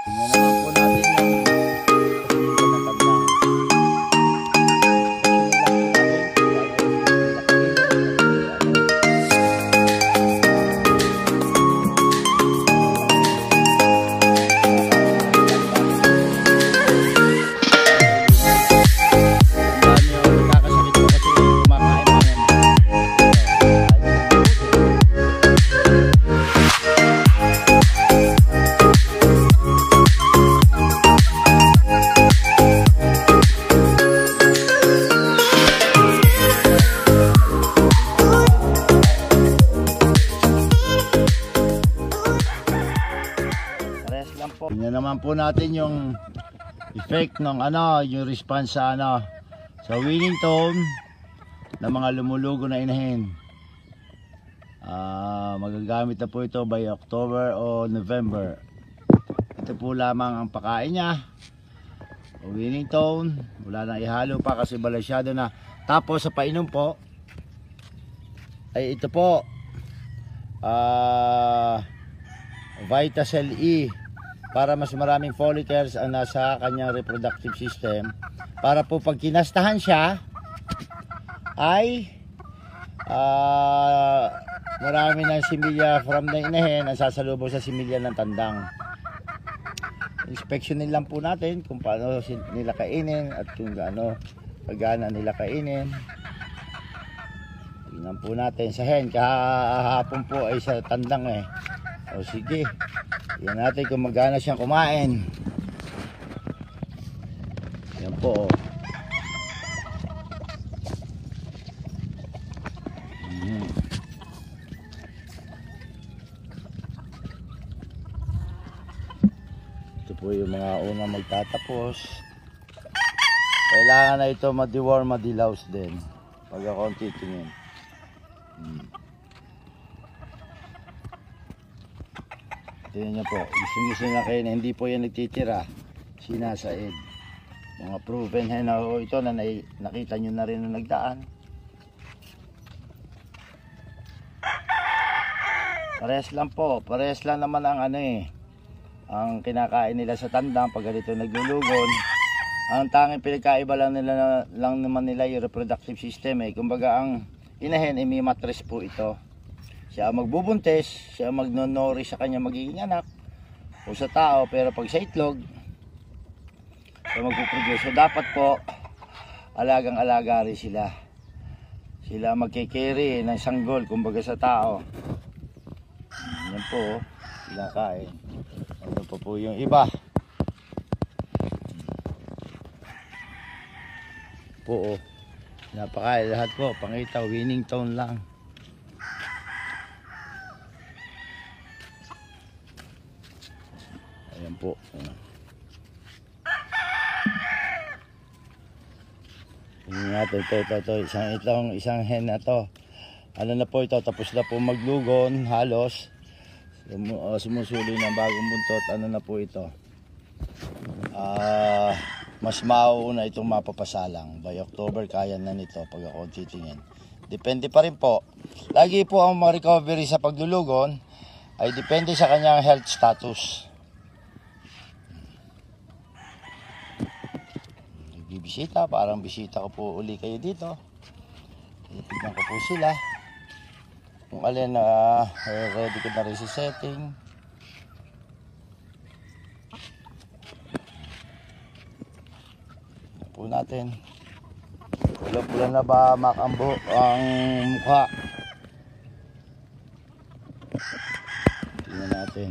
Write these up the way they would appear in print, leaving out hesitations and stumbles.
Tingnan naman po natin yung pasilya ng tandang. Tingnan naman po natin yung effect ng yung response sa sa winning tone ng mga lumulugo na inahin. Magagamit na po ito by October o November. Ito po lamang ang pakain niya. Winning tone, wala nang ihalo pa kasi balansyado na. Tapos sa painom po ay ito po Vitacell E, para mas maraming follicles ang nasa kanyang reproductive system, para po pag kinastahan siya ay marami ng similya from the inahin ang sasalubong sa similya ng tandang. Inspeksyonin lang po natin kung paano nila kainin at kung gaano pagana nila kainin. Tingnan po natin sa hen, kahapon po ay sa tandang o sige, yan natin kung magana siyang kumain. Yan po Ito po yung mga unang magtatapos. Kailangan na ito madiwarm, madilaws din pag ako titingin. Tingnan nyo po, gusto na kayo na hindi po yan nagtitira, sinasaid. Mga proven hen na ito na nakita nyo na rin na nagdaan. Parehas lang po, parehas lang naman ang ang kinakain nila sa tandang pag ganito naglulugon. Ang tanging pinagkaiba lang naman nila yung reproductive system Kumbaga ang inahen ay may matres po ito. Siya ang magbubuntis, siya ang magnonori sa kanya magiging anak o sa tao, pero pag sa itlog siya magpuproduce. So dapat po alagang-alaga rin sila. Sila magkikiri ng sanggol kumbaga sa tao. Yan po, sila kain. Ano pa po yung iba? Po napakain lahat po, pangita, winning tone lang. Ayan po. Tingnan natin ito, isang hen na to. Ano na po ito, tapos na po maglugon, halos. Sumusuloy ng bagong buntot. Ano na po ito? Mas mauuna itong mapapasalang. By October kaya na nito pag ako titingin. Depende pa rin po. Lagi po ang recovery sa paglulugon ay depende sa kanyang health status. Bibisita, parang bisita ko po uli kayo dito. Tignan ko po sila kung alin ready ko na rin sa setting. Po natin pula-pula na ba ang mukha. Tingnan natin,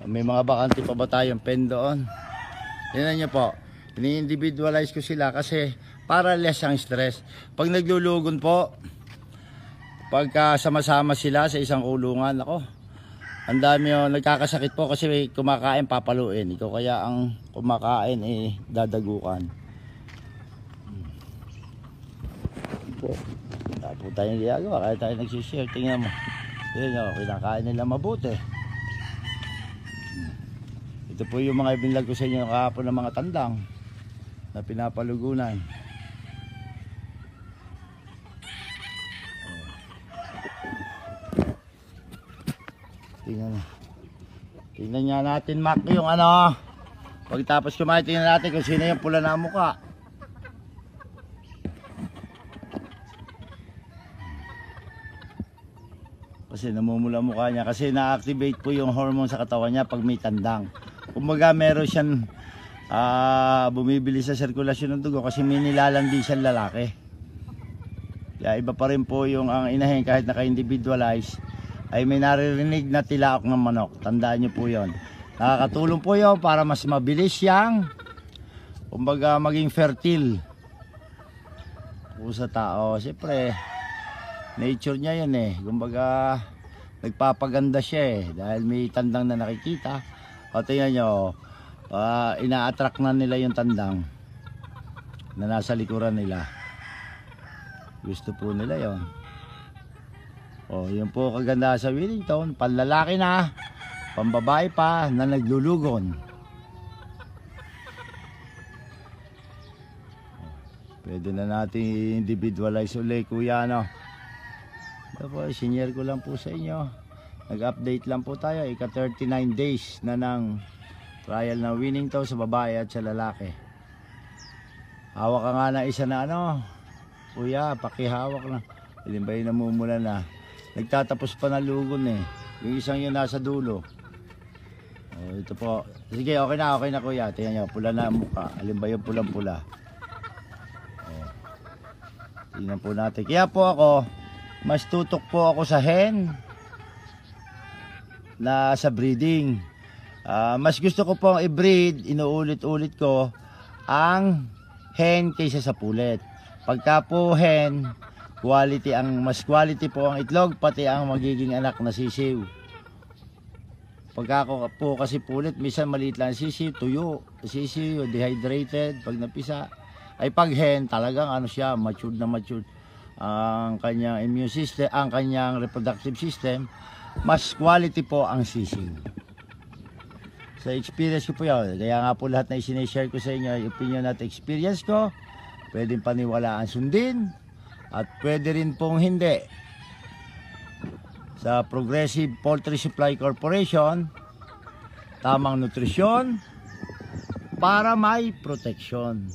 may mga bakante pa ba tayong pen doon. Tingnan nyo po, ini-individualize ko sila kasi para less ang stress. Pag naglulugon po, pagka sama-sama sila sa isang kulungan, ako, ang dami nagkakasakit po kasi kumakain papaluin. Ikaw kaya ang kumakain dadagukan. Wala po tayong ginagawa, kaya tayo nagsishare. Tingnan mo, kinakain nila mabuti. Ito po yung mga ibinlag ko sa inyo kahapon ng mga tandang na pinapalugunan. Tingnan nga natin, Mac, yung ano. Pagtapos kumain, tingnan natin kung sino yung pula na mukha. Kasi namumula mukha niya. Kasi na-activate po yung hormone sa katawan niya pag may tandang. Kumbaga meron siyang bumibili sa sirkulasyon ng dugo kasi may nilalandi siyang lalaki. Kaya iba pa rin po yung ang inahin kahit naka-individualize ay may naririnig na tilaok ng manok. Tandaan niyo po yon. Nakakatulong po yon para mas mabilis siyang kumbaga maging fertile po sa tao. Siyempre nature niya yun eh. Kumbaga nagpapaganda siya eh dahil may tandang na nakikita. O tingnan nyo, ina-attract na nila yung tandang na nasa likuran nila. Gusto po nila yon. O yun po kaganda sa Wellington. Panlalaki na, pambabae pa na naglulugon. Pwede na natin individualize ulit, kuya, no? Ito po, senior ko lang po sa inyo. Nag-update lang po tayo. Ika 39 days na ng trial na Wellington sa babae at sa lalaki. Hawak ka nga na isa na ano. Kuya, pakihawak na. Ilin ba yung namumula na? Nagtatapos pa na lugon eh. Yung isang yun nasa dulo. O, ito po. Sige, okay na kuya. Tingnan nyo, pula na ang mukha. Alin ba yung pulang-pula? Tingnan po natin. Kaya po ako, mas tutok po ako sa hen na sa breeding. Mas gusto ko pong i-breed, inuulit-ulit ko ang hen kaysa sa pulet. Pagka po hen, mas quality po ang itlog, pati ang magiging anak na sisiw. Pagka po kasi pulet, minsan maliit lang sisiw, tuyo, sisiw, dehydrated, pag napisa. Ay pag hen, talagang ano siya, matured na matured. Ang kanyang immune system, ang kanyang reproductive system, mas quality po ang sisiw. Sa experience ko po yun. Kaya nga po lahat na isinishare ko sa inyo, yung opinion at experience ko, pwedeng paniwalaan sundin, at pwede rin pong hindi. Sa Progressive Poultry Supply Corporation, tamang nutrisyon para may proteksyon.